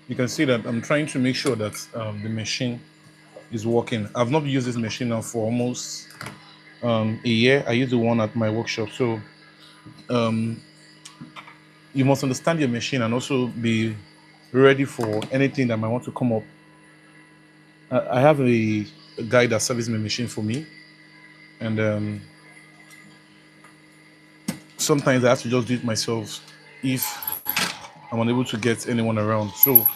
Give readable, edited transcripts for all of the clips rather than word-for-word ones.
You can see that I'm trying to make sure that the machine is working. I've not used this machine now for almost a year. I use the one at my workshop. So you must understand your machine and also be ready for anything that might want to come up. I have a guy that services my machine for me, and sometimes I have to just do it myself if I'm unable to get anyone around. So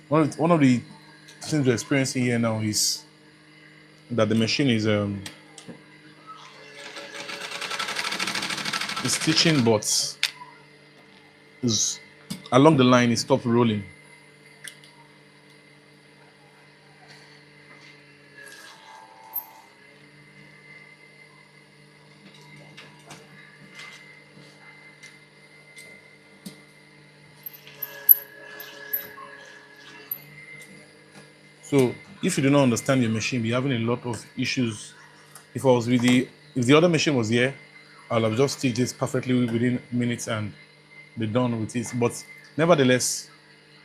one of the things we're experiencing here now is that the machine is teaching, but is along the line it stopped rolling. So if you do not understand your machine, you're having a lot of issues. If the other machine was here, I'll have just stitched this perfectly within minutes and be done with it. But nevertheless,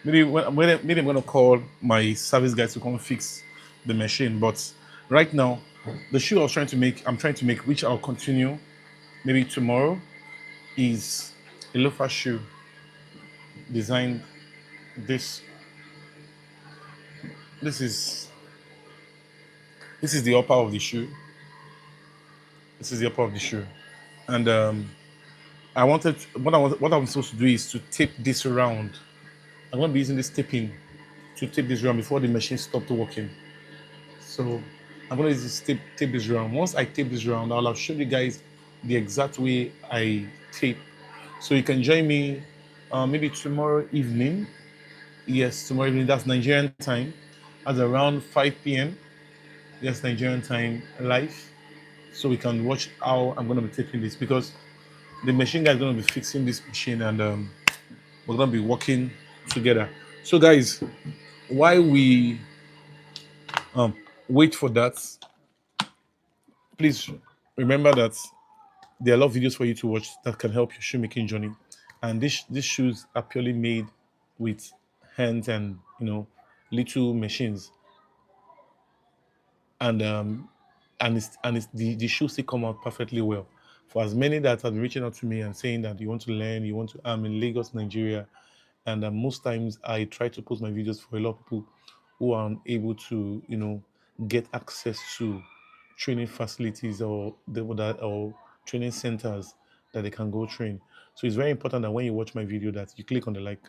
maybe I'm gonna call my service guys to come fix the machine. But right now, the shoe I'm trying to make, which I'll continue maybe tomorrow, is a loafer shoe designed this. This is this is the upper of the shoe. This is the upper of the shoe, and what I'm supposed to do is to tape this around. I'm going to be using this taping to tape this around before the machine stopped working. So I'm going to use this tape this around. Once I tape this around, I'll have shown you guys the exact way I tape. So you can join me maybe tomorrow evening. Yes, tomorrow evening. That's Nigerian time. At around 5 p.m. Yes, Nigerian time live. So we can watch how I'm going to be taping this, because the machine guy is going to be fixing this machine, and we're going to be working together. So guys, while we wait for that, please remember that there are a lot of videos for you to watch that can help your shoemaking journey. And these shoes are purely made with hands and little machines. And the shoes still come out perfectly well. For as many that have been reaching out to me and saying that you want to learn, you want to, I'm in Lagos, Nigeria, and most times I try to post my videos for a lot of people who are unable to, get access to training facilities or training centers that they can go train. So it's very important that when you watch my video that you click on the like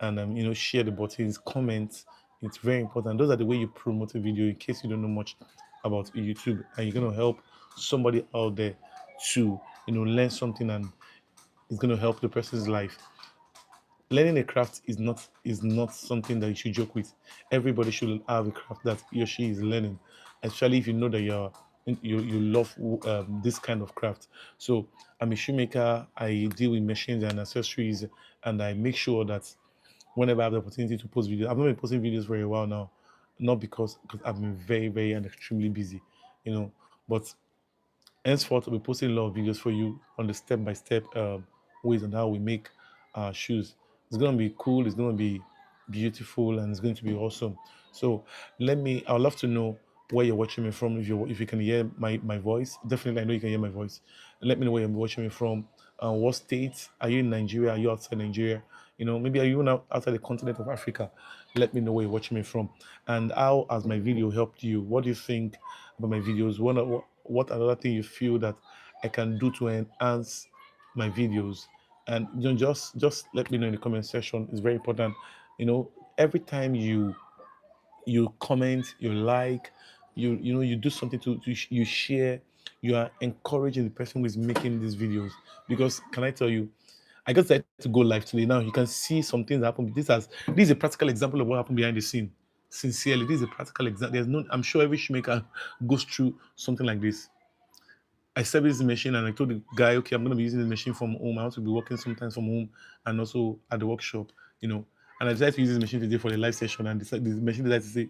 and share the buttons, comment. It's very important. Those are the way you promote a video in case you don't know much about YouTube, and you're gonna help somebody out there to learn something, and it's gonna help the person's life. Learning a craft is not something that you should joke with. Everybody should have a craft that he or she is learning, especially if you know that you love this kind of craft. So I'm a shoemaker. I deal with machines and accessories, and I make sure that whenever I have the opportunity to post videos, I've not been posting videos for a while now, not because I've been very, very and extremely busy, but henceforth, we'll be posting a lot of videos for you on the step-by-step ways on how we make shoes. It's going to be cool, it's going to be beautiful, and it's going to be awesome. So I'd love to know where you're watching me from. If you can hear my voice, definitely I know you can hear my voice. Let me know where you're watching me from. What state? Are you in Nigeria? Are you outside Nigeria? Maybe are you even outside the continent of Africa? Let me know where you're watching me from, and how has my video helped you? What do you think about my videos? What another thing you feel that I can do to enhance my videos? And just let me know in the comment section. It's very important. Every time you comment, you like, you do something you share, you are encouraging the person who is making these videos. Because can I tell you, I just decided to go live today. Now you can see some things happen. This is a practical example of what happened behind the scene. Sincerely, this is a practical example. There's no, I'm sure every shoemaker goes through something like this. I serviced the machine and I told the guy, okay, I'm going to be using the machine from home. I want to be working sometimes from home and also at the workshop, you know. And I decided to use this machine today for the live session, and the machine decided to say,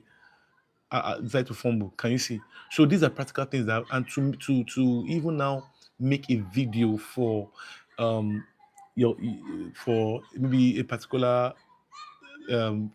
decide to fumble. Can you see? So these are practical things that, and to even now make a video for um your for maybe a particular um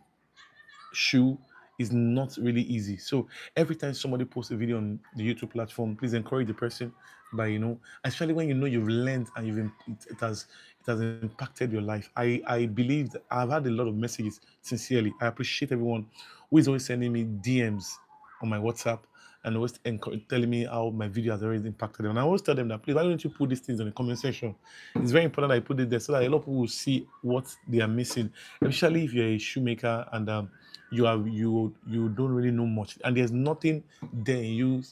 shoe is not really easy. So every time somebody posts a video on the YouTube platform, please encourage the person by, especially when you've learned and it has impacted your life. I believe that I've had a lot of messages. Sincerely, I appreciate everyone who is always sending me DMs on my WhatsApp and always telling me how my video has already impacted them. And I always tell them that, please, why don't you put these things in the comment section? It's very important that I put it there so that a lot of people will see what they are missing, especially if you're a shoemaker and you don't really know much, and there's nothing there in you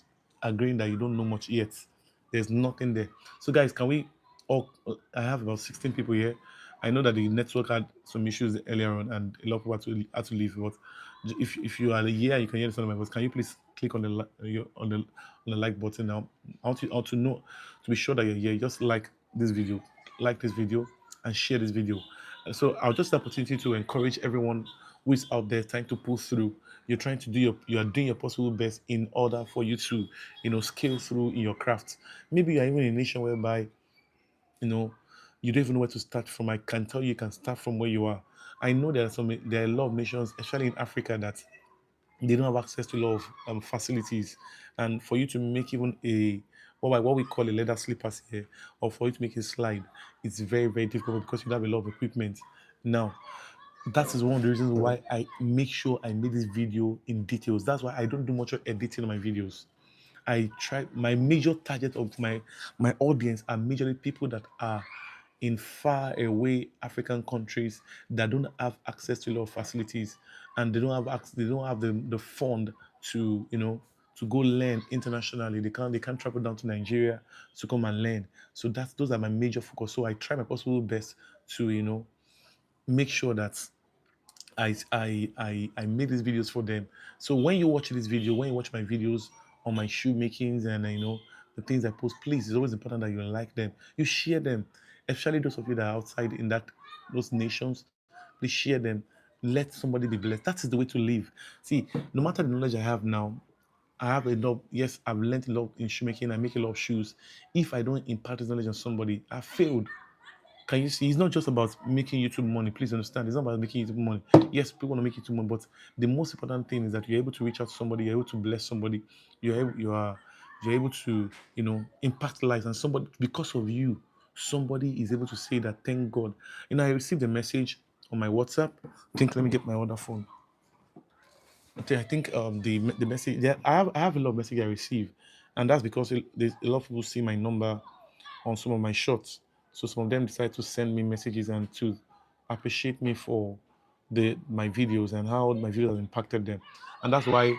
agreeing that you don't know much yet. There's nothing there. So guys, can we all I have about 16 people here. I know that the network had some issues earlier on and a lot of people had to leave, but if you are here, you can hear the sound of my voice. Can you please click on the on the like button now? I want to know, to be sure that you're here. Just like this video and share this video. So I'll just opportunity to encourage everyone who is out there trying to pull through. You are doing your possible best in order for you to, scale through in your craft. Maybe you're even in a nation whereby, you know, you don't even know where to start from. I can tell you can start from where you are. I know there are a lot of nations, especially in Africa, that they don't have access to a lot of facilities, and for you to make even a what we call a leather slippers here, or for you to make a slide, it's very very difficult because you don't have a lot of equipment. Now, that is one of the reasons why I make sure I made this video in details. That's why I don't do much of editing on my videos. I try, my major target of my audience are majorly people that are in far away African countries that don't have access to a lot of facilities, and they don't have the fund to, to go learn internationally. They can't travel down to Nigeria to come and learn. So those are my major focus. So I try my possible best to, make sure that I make these videos for them. So when you watch this video, when you watch my videos on my shoe makings and, the things I post, please, it's always important that you like them, you share them, especially those of you that are outside in those nations. Please share them. Let somebody be blessed. That is the way to live. See, no matter the knowledge I have now, I have a lot. Yes, I've learned a lot in shoemaking. I make a lot of shoes. If I don't impart this knowledge on somebody, I failed. Can you see? It's not just about making YouTube money. Please understand. It's not about making YouTube money. Yes, people want to make YouTube money, but the most important thing is that you're able to reach out to somebody. You're able to bless somebody. You're able to, impact lives, and somebody, because of you, somebody is able to say that, thank God. I received a message on my WhatsApp. Let me get my other phone. Okay, I think the message. Yeah, I have a lot of messages I receive, and that's because there's a lot of people see my number on some of my shots. So some of them decide to send me messages and to appreciate me for my videos and how my videos has impacted them. And that's why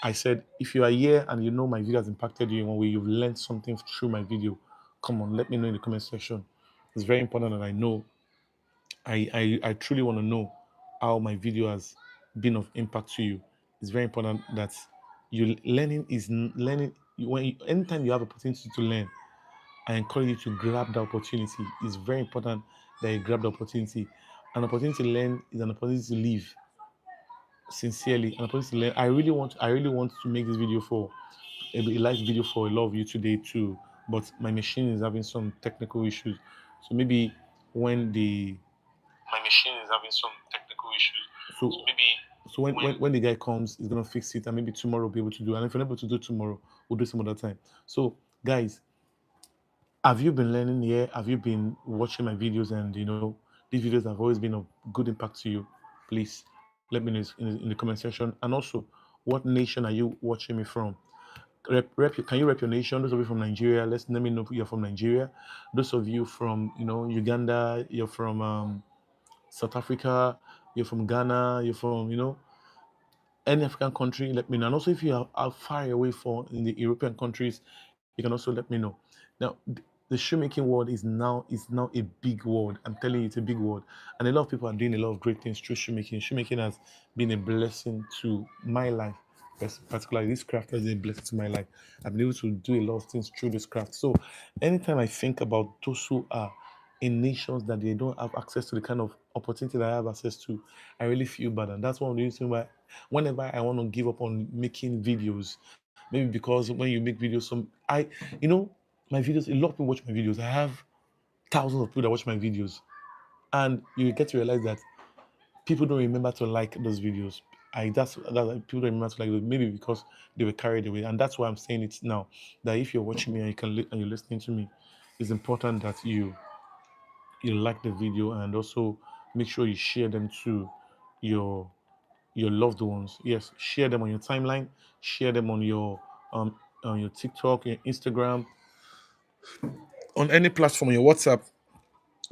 I said, if you are here and you know my video has impacted you in one way, you've learned something through my video, come on, let me know in the comment section. It's very important that I know. I truly want to know how my video has been of impact to you. It's very important that learning anytime you have opportunity to learn, I encourage you to grab the opportunity. It's very important that you grab the opportunity. An opportunity to learn is an opportunity to live. Sincerely, an opportunity to learn. I really want to make this video for a live video for a lot of you today too. But my machine is having some technical issues. So maybe when the my machine is having some technical issues. So when the guy comes, he's gonna fix it, and maybe tomorrow we'll be able to do. And if we're not able to do tomorrow, we'll do some other time. So guys, have you been learning here? Have you been watching my videos and, these videos have always been of good impact to you, please let me know in the comment section. And also, what nation are you watching me from? Can you rep your nation? Those of you from Nigeria, let me know if you're from Nigeria. Those of you from Uganda, you're from South Africa, you're from Ghana, you're from any African country, let me know. And also, if you are far away from in the European countries, you can also let me know. Now, the shoemaking world is now a big world. I'm telling you, it's a big world, and a lot of people are doing a lot of great things through shoemaking. Shoemaking has been a blessing to my life. Particularly, this craft has been a blessing to my life. I've been able to do a lot of things through this craft. So, anytime I think about those who are in nations that they don't have access to the kind of opportunity that I have access to, I really feel bad, and that's one of the reasons why whenever I want to give up on making videos, maybe because when you make videos, you know, my videos, a lot of people watch my videos. I have thousands of people that watch my videos, and you get to realize that people don't remember to like those videos. That's people don't remember to like those, maybe because they were carried away, and that's why I'm saying it now. That if you're watching me and and you're listening to me, it's important that you like the video and also make sure you share them to your your loved ones. Yes, share them on your timeline, share them um on your TikTok, your Instagram, on any platform, your WhatsApp,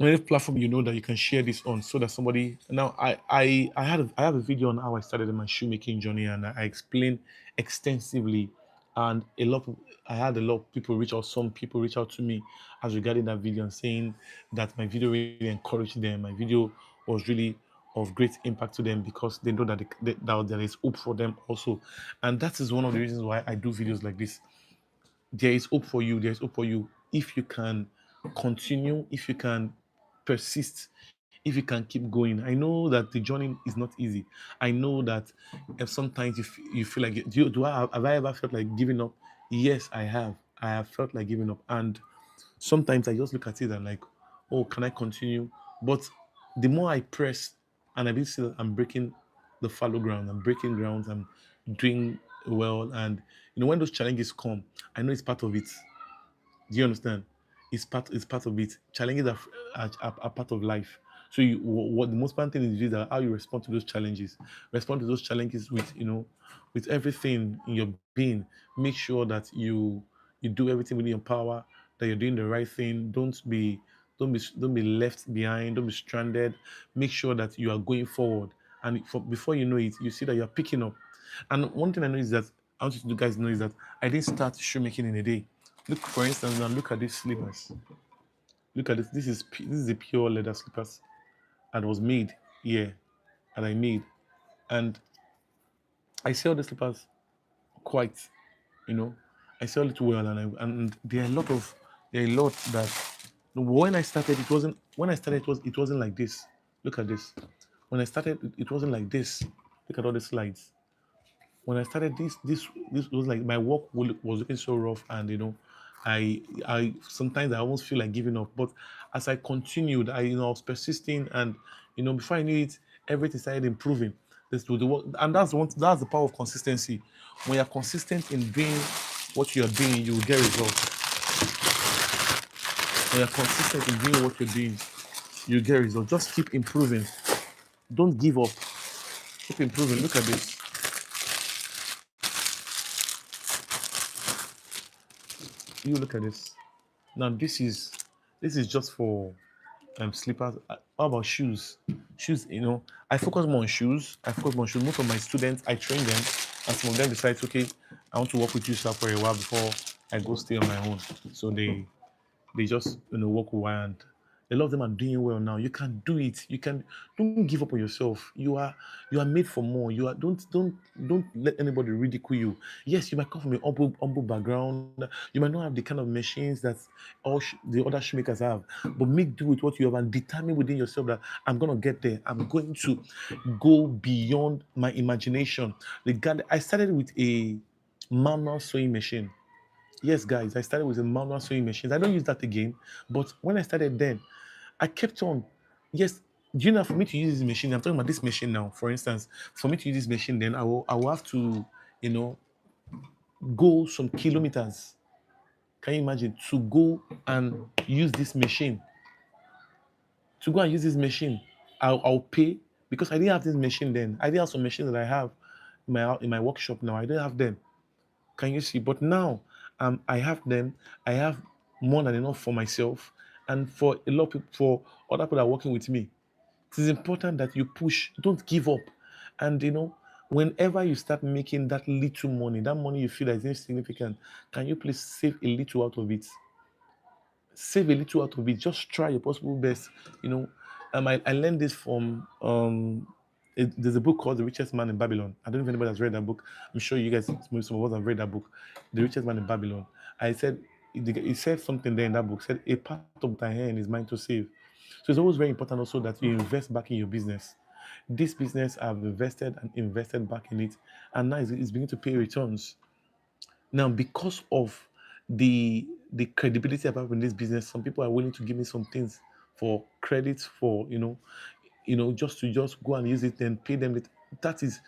on any platform that you can share this on, so that somebody. Now I have a video on how I started my shoemaking journey, and I explained extensively, and I had a lot of people reach out. Some people reach out to me as regarding that video and saying that my video really encouraged them. My video was really of great impact to them because they know that there is hope for them also, and that is one of the reasons why I do videos like this. There is hope for you. There is hope for you if you can continue, if you can persist, if you can keep going. I know that the journey is not easy. I know that if sometimes you feel like have I ever felt like giving up? Yes, I have. I have felt like giving up, and sometimes I just look at it and like, oh, can I continue? But the more I press and I be still, I'm breaking the fallow ground. I'm breaking grounds. I'm doing well, and when those challenges come, I know it's part of it. Do you understand? It's part of it. Challenges are part of life. So what the most important thing is that how you respond to those challenges. Respond to those challenges with with everything in your being. Make sure that you do everything within your power. That you're doing the right thing. Don't be left behind. Don't be stranded. Make sure that you are going forward. And before you know it, you see that you're picking up. And one thing I know is that I want you to guys know is that I didn't start shoemaking in a day. Look, for instance, now look at these slippers. Look at this. This is a pure leather slippers and was made here, and I made, and I sell the slippers quite, you know, I sell it well, and there are a lot that when I started it wasn't like this. Look at this. When I started it wasn't like this. Look at all the slides. When I started this was like my work was looking so rough, and I sometimes I almost feel like giving up. But as I continued, I was persisting, and before I knew it, everything started improving. This was the work, and that's the power of consistency. When you're consistent in doing what you're doing, you will get results. When you're consistent in doing what you're doing, you get results. Just keep improving. Don't give up. Keep improving. Look at this. You look at this. Now this is just for slippers. How about shoes? Shoes, I focus more on shoes. I focus more on shoes. Most of my students, I train them, and some of them decide, okay, I want to work with you, sir, for a while before I go stay on my own. So they just walk away, and a lot of them are doing well now. You can do it. You can. Don't give up on yourself. You are made for more. You are don't let anybody ridicule you. Yes, you might come from a humble background. You might not have the kind of machines that the other shoemakers have, but make do with what you have and determine within yourself that I'm gonna get there. I'm going to go beyond my imagination. I started with a manual sewing machine. Yes, guys, I started with a manual sewing machine. I don't use that again. But when I started then, I kept on. Yes, do you know, for me to use this machine, I'm talking about this machine now, for instance, for me to use this machine, then I will have to, you know, go some kilometers. Can you imagine? To go and use this machine to go and use this machine. I'll pay because I didn't have this machine then. I didn't have some machines that I have in my workshop now. I didn't have them. Can you see? But now I have them. I have more than enough for myself and for a lot of people, for other people that are working with me. It is important that you push, don't give up. And whenever you start making that little money, that money you feel that is insignificant, can you please save a little out of it? Save a little out of it. Just try your possible best. You know, I learned this from there's a book called The Richest Man in Babylon. I don't know if anybody has read that book. I'm sure you guys, maybe some of us have read that book, The Richest Man in Babylon. I said it said something there in that book. Said a part of thy hand is mine to save. So it's always very important also that you invest back in your business. This business I've invested and invested back in it, and now it's beginning to pay returns. Now, because of the credibility I have in this business, some people are willing to give me some things for credit for just go and use it and pay them. That is,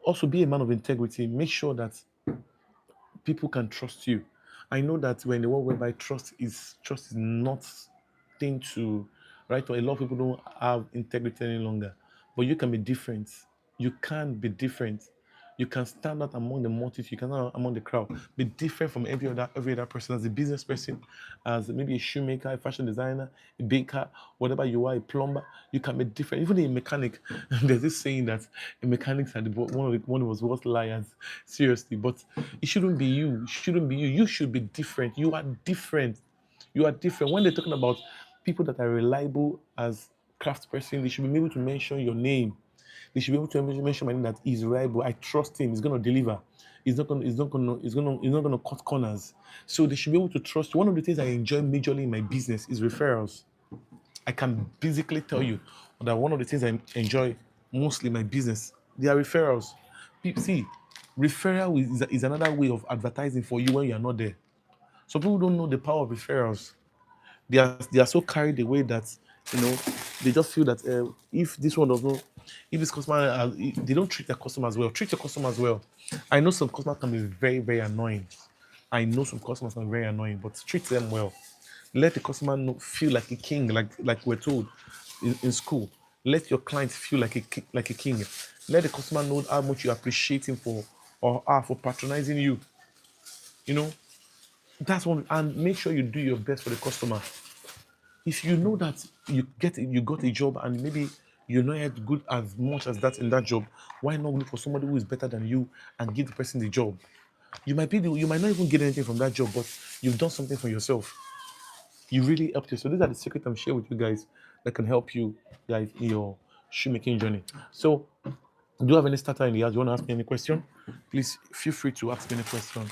also be a man of integrity. Make sure that people can trust you. I know that when the world whereby trust is not thing to right. Or a lot of people don't have integrity any longer, but you can be different. You can be different. You can stand out among the multitude. You can stand out among the crowd. Be different from every other person. As a business person, as maybe a shoemaker, a fashion designer, a baker, whatever you are, a plumber, you can be different. Even a mechanic. There's this saying that a mechanics are one of the worst liars. Seriously, but it shouldn't be you. It shouldn't be you. You should be different. You are different. You are different. When they're talking about people that are reliable as craftsperson, they should be able to mention your name. They should be able to mention my name that he's reliable. I trust him. He's gonna deliver. He's not gonna cut corners. So they should be able to trust you. One of the things I enjoy majorly in my business is referrals. I can basically tell you that one of the things I enjoy mostly in my business, they are referrals. See, referral is another way of advertising for you when you are not there. So people don't know the power of referrals. They are so carried away that you know they just feel that if this one does not, if this customer they don't treat their customers well. Treat your customers well. I know some customers can be very very annoying. I know some customers can be very annoying, but treat them well. Let the customer feel like a king, like we're told in school. Let your client feel like a king. Let the customer know how much you appreciate him for or her for patronizing you. You know, that's one. And make sure you do your best for the customer. If you know that you got a job and maybe you're not yet good as much as that in that job, why not look for somebody who is better than you and give the person the job? You might not even get anything from that job, but you've done something for yourself. You really helped yourself. These are the secrets I'm sharing with you guys that can help you guys in your shoemaking journey. So, do you have any starter in the house? You want to ask me any question? Please feel free to ask me any question, and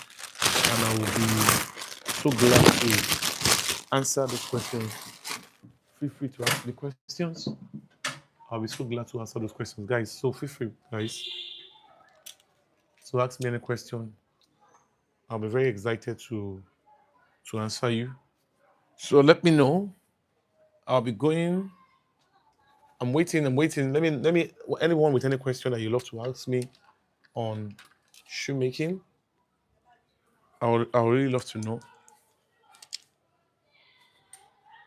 I will be so glad to answer those questions. Feel free to ask the questions. I'll be so glad to answer those questions, guys. So feel free, guys, to ask me any question. I'll be very excited to answer you. So let me know. I'll be going. I'm waiting. I'm waiting. Let me. Anyone with any question that you love to ask me on shoemaking, I would really love to know.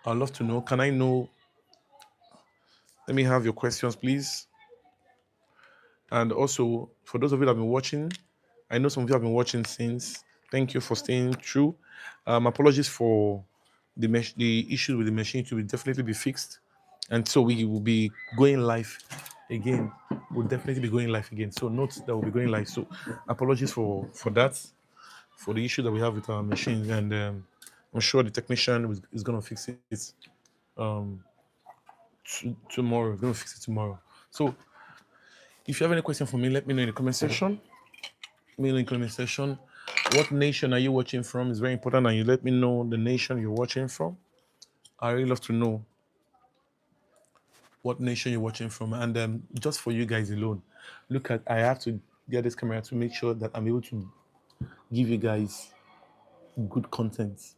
I'd love to know. Can I know? Let me have your questions, please. And also, for those of you that have been watching, I know some of you have been watching since. Thank you for staying true. Apologies for the issue with the machine. It will definitely be fixed, and so we will be going live again. We'll definitely be going live again. So note that we'll be going live. So apologies for that, for the issue that we have with our machine, and I'm sure the technician is going to fix it um, tomorrow. Going to fix it tomorrow. So if you have any question for me, let me know in the comment section. Me know in the comment section. What nation are you watching from? It's very important, and you let me know the nation you're watching from. I really love to know what nation you're watching from, and just for you guys alone, I have to get this camera to make sure that I'm able to give you guys good content.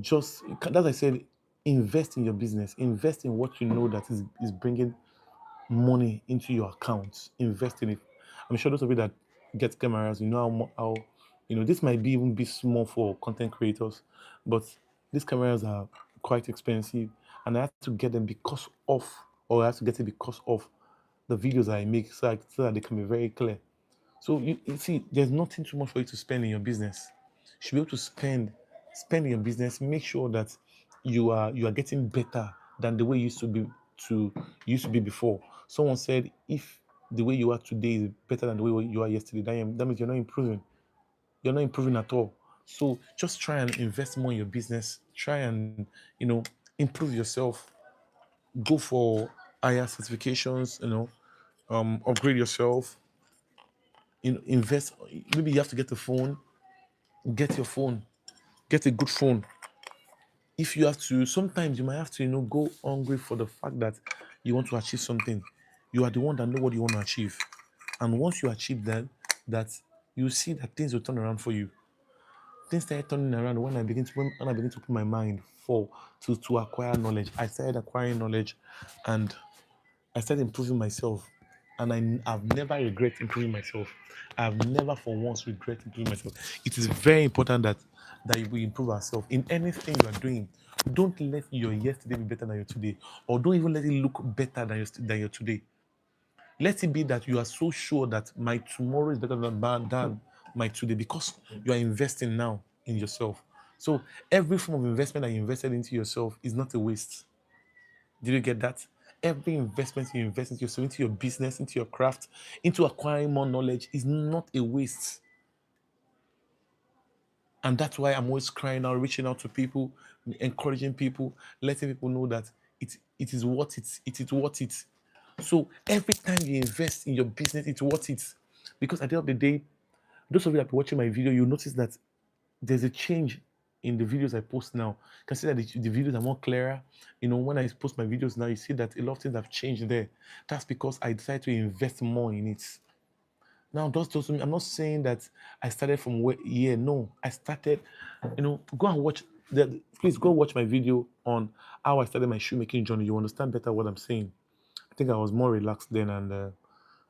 Just as I said, invest in your business. Invest in what you know that is bringing money into your account. Invest in it. I'm sure those of you that get cameras, you know how this might be even be small for content creators, but these cameras are quite expensive, and I have to get them because of, or I have to get it because of the videos I make, so that they can be very clear. So you see, there's nothing too much for you to spend in your business. You should be able to spend in your business. Make sure that you are getting better than the way to you used to be before. Someone said if the way you are today is better than the way you are yesterday, that means you're not improving. You're not improving at all. So just try and invest more in your business. Try and improve yourself. Go for higher certifications. Upgrade yourself. Invest. Maybe you have to get a phone. Get your phone. Get a good phone. If you have to, sometimes you might have to, go hungry for the fact that you want to achieve something. You are the one that know what you want to achieve, and once you achieve that you see that things will turn around for you. Things started turning around when I begin to put my mind for to acquire knowledge. I started acquiring knowledge, and I started improving myself, and I've never regret improving myself. I've never for once regret improving myself. It is very important that we improve ourselves in anything you are doing. Don't let your yesterday be better than your today, or don't even let it look better than your today. Let it be that you are so sure that my tomorrow is better than my today, because you are investing now in yourself. So every form of investment that you invested into yourself is not a waste. Did you get that? Every investment you invest into yourself, into your business, into your craft, into acquiring more knowledge is not a waste. And that's why I'm always crying out, reaching out to people, encouraging people, letting people know that it is worth it. It is worth it. So every time you invest in your business, it's worth it. Because at the end of the day, those of you that are watching my video, you'll notice that there's a change in the videos I post now. You can see that the videos are more clearer. When I post my videos now, you see that a lot of things have changed there. That's because I decided to invest more in it. Now, I'm not saying that I started from where, yeah, no. I started, go and watch, please go watch my video on how I started my shoemaking journey. You understand better what I'm saying. I think I was more relaxed then, and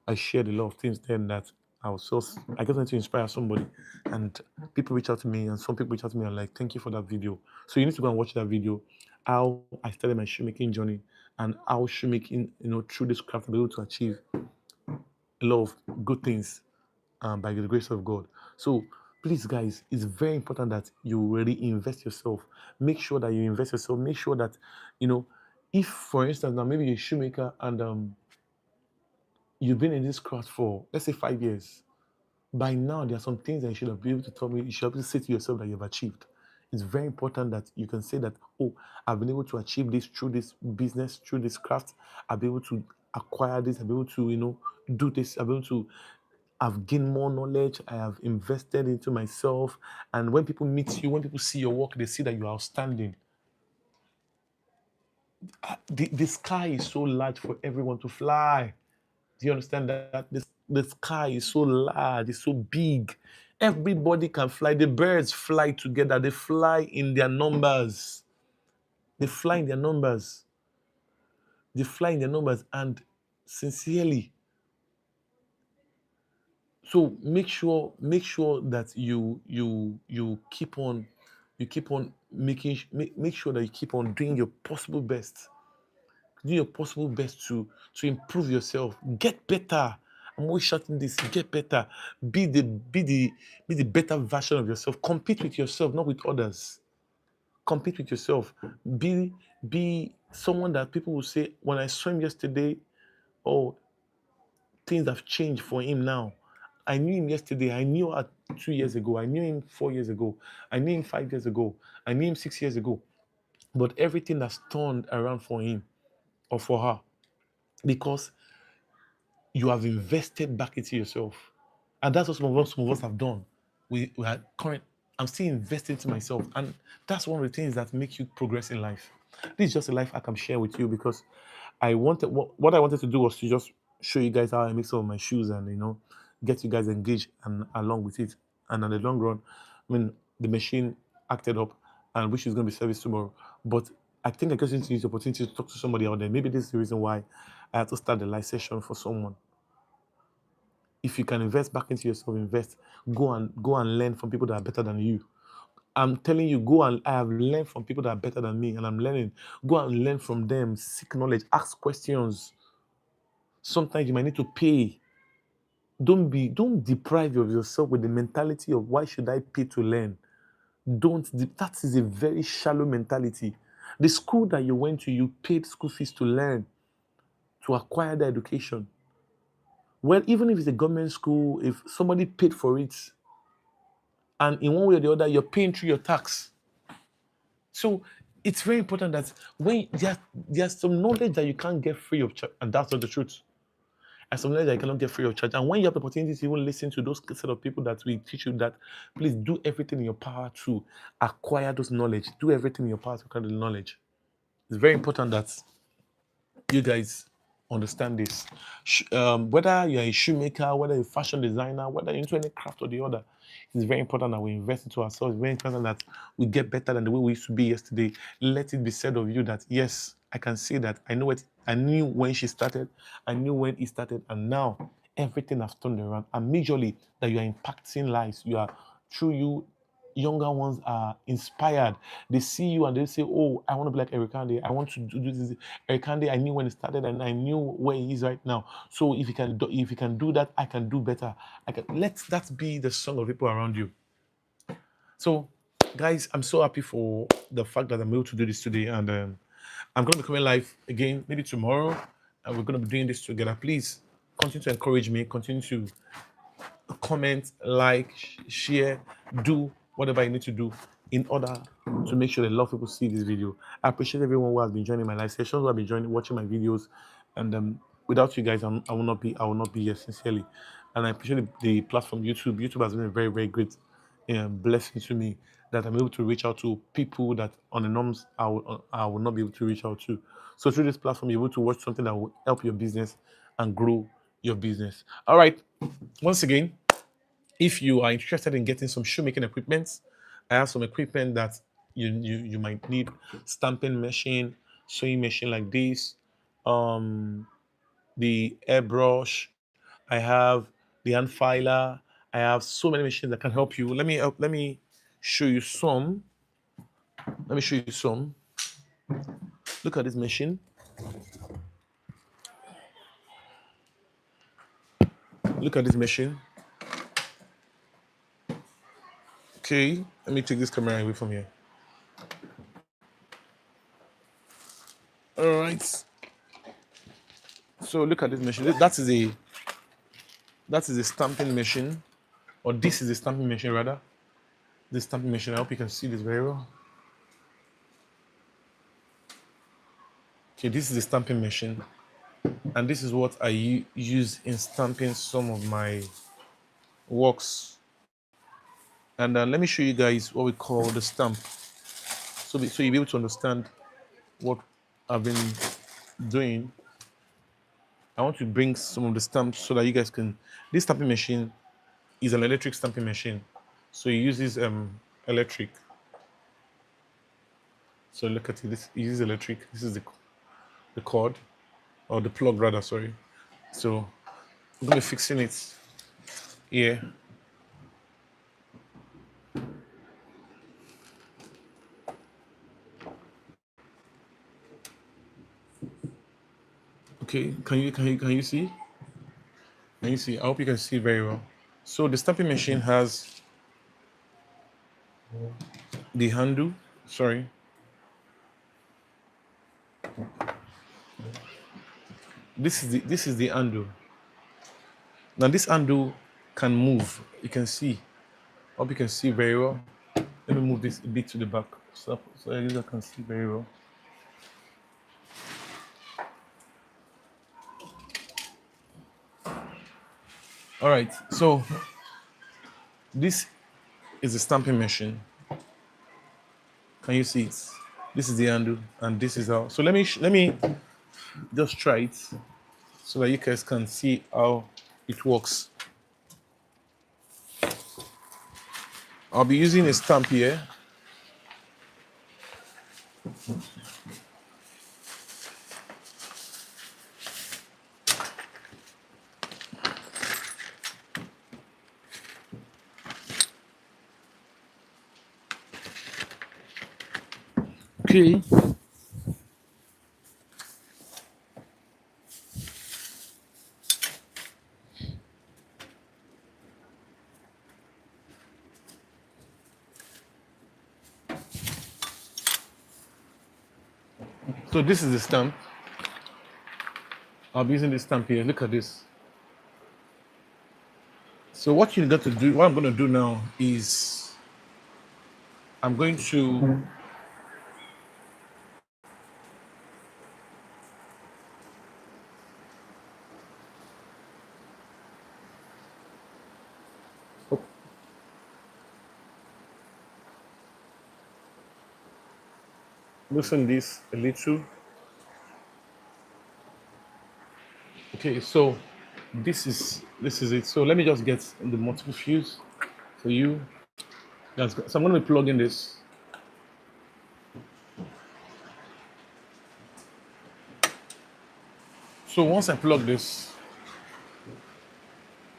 I shared a lot of things then that I just wanted to inspire somebody, and people reach out to me, and some people reach out to me and like, thank you for that video. So you need to go and watch that video, how I started my shoemaking journey, and how shoemaking, through this craft, I'll be able to achieve a lot of good things by the grace of God. So please, guys, it's very important that you really invest yourself. Make sure that you invest yourself. Make sure that, if, for instance, now maybe you're a shoemaker and you've been in this craft for, let's say, 5 years. By now, there are some things that you should have been able to tell me, you should have to say to yourself that you've achieved. It's very important that you can say that, oh, I've been able to achieve this through this business, through this craft. I've been able to acquire this. I've been able to, do this. I've been able to, I've gained more knowledge. I have invested into myself. And when people meet you, when people see your work, they see that you're outstanding. The sky is so large for everyone to fly. Do you understand that? The sky is so large, it's so big. Everybody can fly. The birds fly together. They fly in their numbers. They fly in their numbers. They fly in their numbers. And sincerely, so make sure that you keep on make sure that you keep on doing your possible best. Do your possible best to improve yourself. Get better. I'm always shouting this. Get better. Be the better version of yourself. Compete with yourself, not with others. Compete with yourself. Be someone that people will say, when I saw him yesterday, oh, things have changed for him now. I knew him yesterday. I knew her 2 years ago. I knew him 4 years ago. I knew him 5 years ago. I knew him 6 years ago. But everything has turned around for him or for her, because you have invested back into yourself. And that's what some of us have done. We are current. I'm still investing into myself. And that's one of the things that make you progress in life. This is just a life I can share with you, because what I wanted to do was to just show you guys how I make some of my shoes, and get you guys engaged and along with it. And in the long run, I mean, the machine acted up, and which is going to be serviced tomorrow. But I think I just need to use the opportunity to talk to somebody out there. Maybe this is the reason why I had to start the live session for someone. If you can invest back into yourself, invest. Go and learn from people that are better than you. I'm telling you, go and I have learned from people that are better than me, and I'm learning. Go and learn from them, seek knowledge, ask questions. Sometimes you might need to pay. Don't deprive yourself with the mentality of why should I pay to learn. That is a very shallow mentality. The school that you went to, you paid school fees to learn, to acquire the education. Well, even if it's a government school, if somebody paid for it, and in one way or the other, you're paying through your tax. So it's very important that when there's some knowledge that you can't get free of charge, and that's not the truth. There's some knowledge that you cannot get free of charge. And when you have the opportunity to even listen to those set of people that will teach you that, please do everything in your power to acquire those knowledge. Do everything in your power to acquire the knowledge. It's very important that you guys understand this. Whether you're a shoemaker, whether you're a fashion designer, whether you're into any craft or the other, it's very important that we invest into ourselves. It's very important that we get better than the way we used to be yesterday. Let it be said of you that, yes, I can say that I know it. I knew when she started, I knew when he started, and now everything has turned around. And majorly that you are impacting lives. You are through you younger ones are inspired. They see you and they say, "Oh, I want to be like Eric Kande. I want to do this." Eric Kande, I knew when it started and I knew where he is right now. So if you can do that, I can do better. I can let that be the song of people around you. So, guys, I'm so happy for the fact that I'm able to do this today, and I'm going to be coming live again maybe tomorrow, and we're going to be doing this together. Please continue to encourage me. Continue to comment, like, share, do whatever you need to do in order to make sure that a lot of people see this video. I appreciate everyone who has been joining my live sessions, who have been joining, watching my videos, and without you guys, I will not be here sincerely. And I appreciate the platform YouTube. YouTube has been a very, very great blessing to me that I'm able to reach out to people that on the norms I will not be able to reach out to. So through this platform, you're able to watch something that will help your business and grow your business. All right. Once again, if you are interested in getting some shoemaking equipment, I have some equipment that you might need: stamping machine, sewing machine like this, the airbrush. I have the hand filer. I have so many machines that can help you. Let me show you some. Let me show you some. Look at this machine. Look at this machine. Okay, let me take this camera away from here. All right. So look at this machine. That is a stamping machine, or this is a stamping machine rather. This stamping machine. I hope you can see this very well. Okay, this is a stamping machine, and this is what I use in stamping some of my works. And let me show you guys what we call the stamp, so you'll be able to understand what I've been doing. I want to bring some of the stamps so that you guys can. This stamping machine is an electric stamping machine, so it uses electric. So look at it. This uses electric. This is the cord, or the plug rather. Sorry. So I'm gonna be fixing it here. Okay, can you see? Can you see? I hope you can see very well. So the stamping machine has the handle. Sorry. This is the handle. Now this handle can move. You can see. I hope you can see very well. Let me move this a bit to the back so you can see very well. All right. So this is the stamping machine. Can you see it? This is the handle, and this is how. So let me just try it so that you guys can see how it works. I'll be using a stamp here. Okay. So this is the stamp. I'll be using this stamp here. Look at this. So what you got to do, what I'm going to do now is I'm going to loosen this a little. Okay, so this is it. So let me just get the multiple fuse for you. So I'm going to be plugging this. So once I plug this,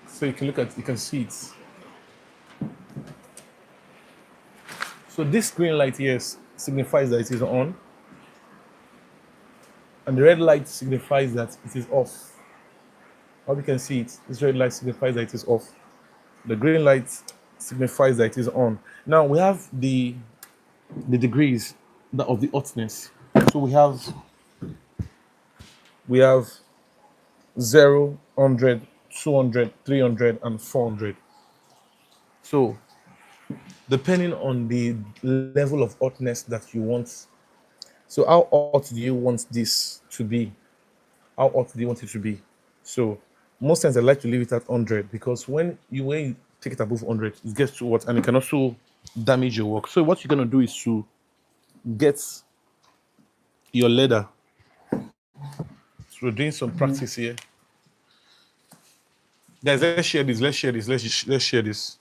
so you can look at, you can see it. So this green light here signifies that it is on, and the red light signifies that it is off. How you can see it, this red light signifies that it is off. The green light signifies that it is on. Now we have the degrees of the hotness. So we have 0, 100, 200, 300, and 400. So depending on the level of hotness that you want. So how hot do you want this to be? How hot do you want it to be? So most times I like to leave it at 100 because when you take it above 100, it gets too hot and it can also damage your work. So what you're gonna do is to get your leather. So we're doing some practice here. Guys, let's share this. Let's share this. Let's share this.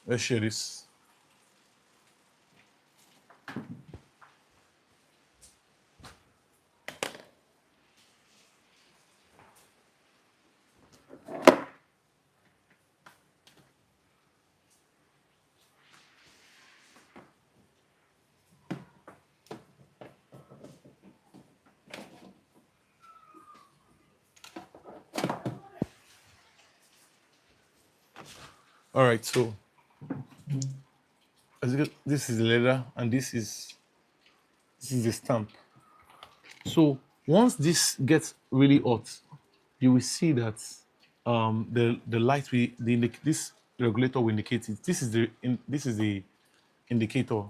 Let's share this. All right. So this is the leather, and this is the stamp. So once this gets really hot, you will see that the light this regulator will indicate it. This is the indicator,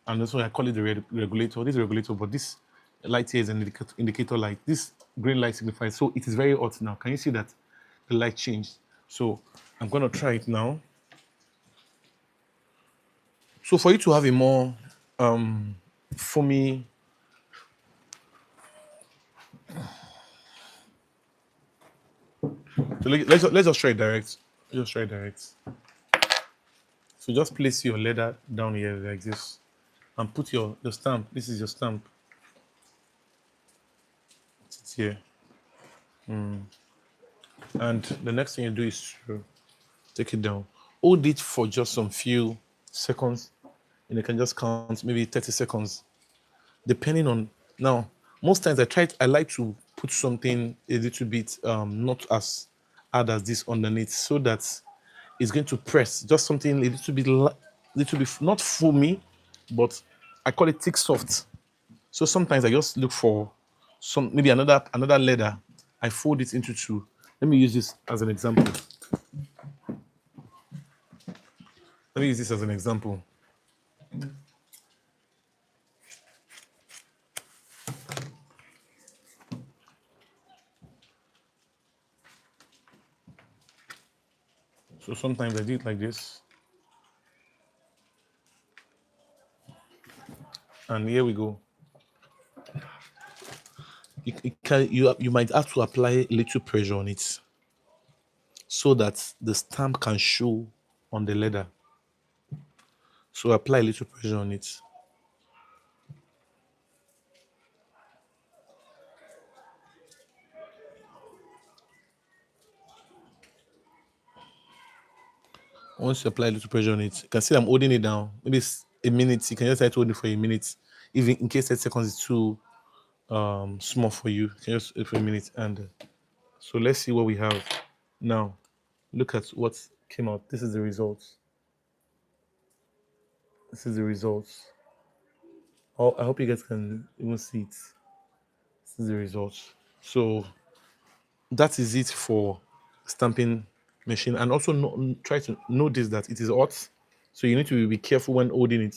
and that's why I call it the regulator. This is regulator, but this light here is an indicator light. This green light signifies, so it is very hot now. Can you see that the light changed? So I'm gonna try it now. So for you to have a more foamy, so let's just try it direct. Let's just try it direct. So just place your leather down here like this, and put your stamp. This is your stamp. It's here. And the next thing you do is to take it down. Hold it for just some few seconds, and you can just count maybe 30 seconds, depending on. Now, most times I like to put something a little bit not as hard as this underneath, so that it's going to press. Just something a little bit not foamy, but I call it thick soft. So sometimes I just look for maybe another leather. I fold it into two. Let me use this as an example. Let me use this as an example. So sometimes I do it like this. And here we go. You might have to apply a little pressure on it so that the stamp can show on the leather. So apply a little pressure on it. Once you apply a little pressure on it, you can see I'm holding it down. Maybe it's a minute. You can just try to hold it for a minute. Even in case 30 seconds is too small for you, can just wait for a minute. And so let's see what we have now. Look at what came out. This is the results. This is the results. Oh, I hope you guys can even see it. This is the results. So that is it for stamping machine. And also try to notice that it is hot. So you need to be careful when holding it.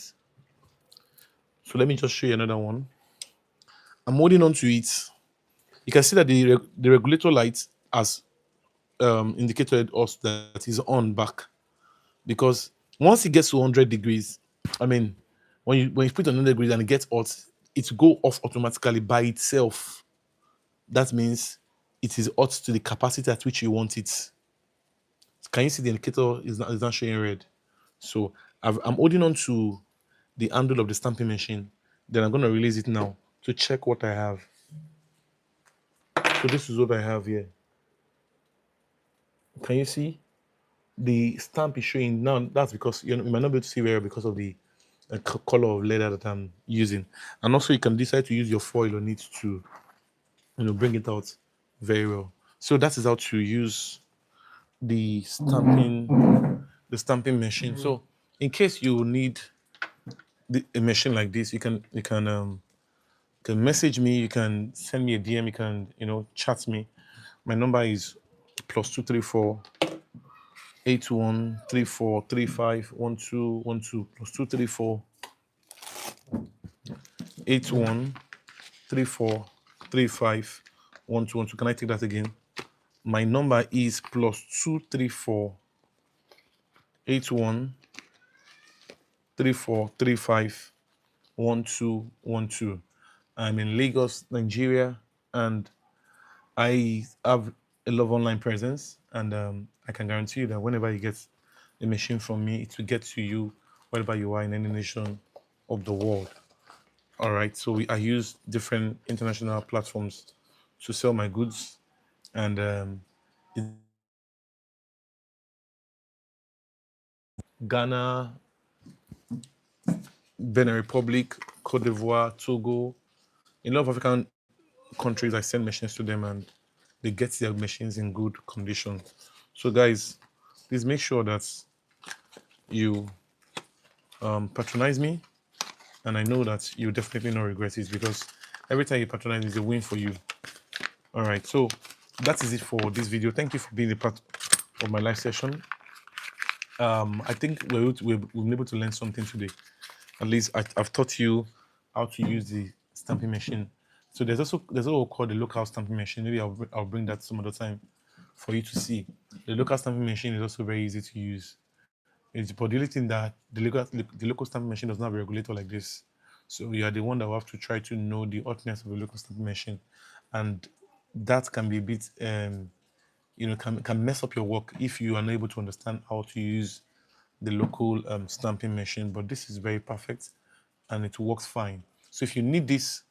So let me just show you another one. I'm holding on to it. You can see that the regulator light has indicated us that is on back, because once it gets to 100 degrees, I mean, when you put it on 100 degrees and it gets hot, it will go off automatically by itself. That means it is hot to the capacity at which you want it. Can you see the indicator is not showing red? So I'm holding on to the handle of the stamping machine. Then I'm going to release it now to check what I have. So this is what I have here. Can you see? The stamp is showing now. That's because you might not be able to see very well because of the color of leather that I'm using. And also you can decide to use your foil on it to bring it out very well. So that is how to use the stamping machine. So in case you need a machine like this, you can message me, you can send me a DM, you can chat me. My number is +234 8134351212 +234 8134351212. Can I take that again? My number is +234 8134351212. I'm in Lagos, Nigeria, and I have a lot of online presence, and I can guarantee you that whenever you get a machine from me, it will get to you wherever you are in any nation of the world. All right, so I use different international platforms to sell my goods, and Ghana, Benin Republic, Cote d'Ivoire, Togo, in a lot of African countries, I send machines to them, and they get their machines in good condition. So guys, please make sure that you patronize me, and I know that you definitely not regret it, because every time you patronize is a win for you. All right, so that is it for this video. Thank you for being a part of my live session. I think we've been able to learn something today. At least I've taught you how to use the stamping machine. So there's also called the local stamping machine. Maybe I'll bring that some other time for you to see. The local stamping machine is also very easy to use. It's but the only thing that the local stamping machine does not have a regulator like this. So you are the one that will have to try to know the hotness of the local stamping machine, and that can be a bit can mess up your work if you are not able to understand how to use the local stamping machine. But this is very perfect, and it works fine. So if you need this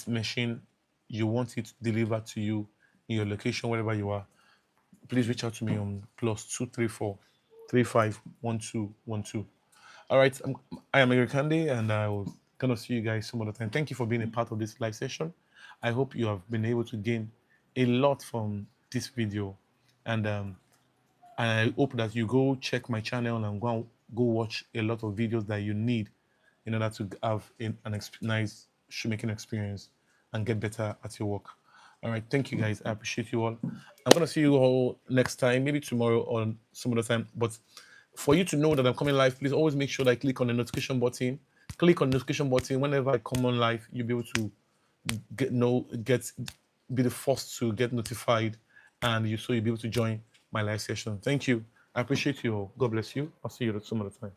machine, you want it delivered to you in your location wherever you are, please reach out to me on +234 351212. All right, I am Erikande, and I will gonna see you guys some other time. Thank you for being a part of this live session. I hope you have been able to gain a lot from this video, and I hope that you go check my channel and go watch a lot of videos that you need in order to have a nice shoemaking experience and get better at your work. All right, thank you guys. I appreciate you all. I'm gonna see you all next time, maybe tomorrow or some other time. But for you to know that I'm coming live, please always make sure that I click on the notification button. Click on the notification button whenever I come on live. You'll be able to be the first to get notified, and you'll be able to join my live session. Thank you. I appreciate you all. God bless you. I'll see you some other time.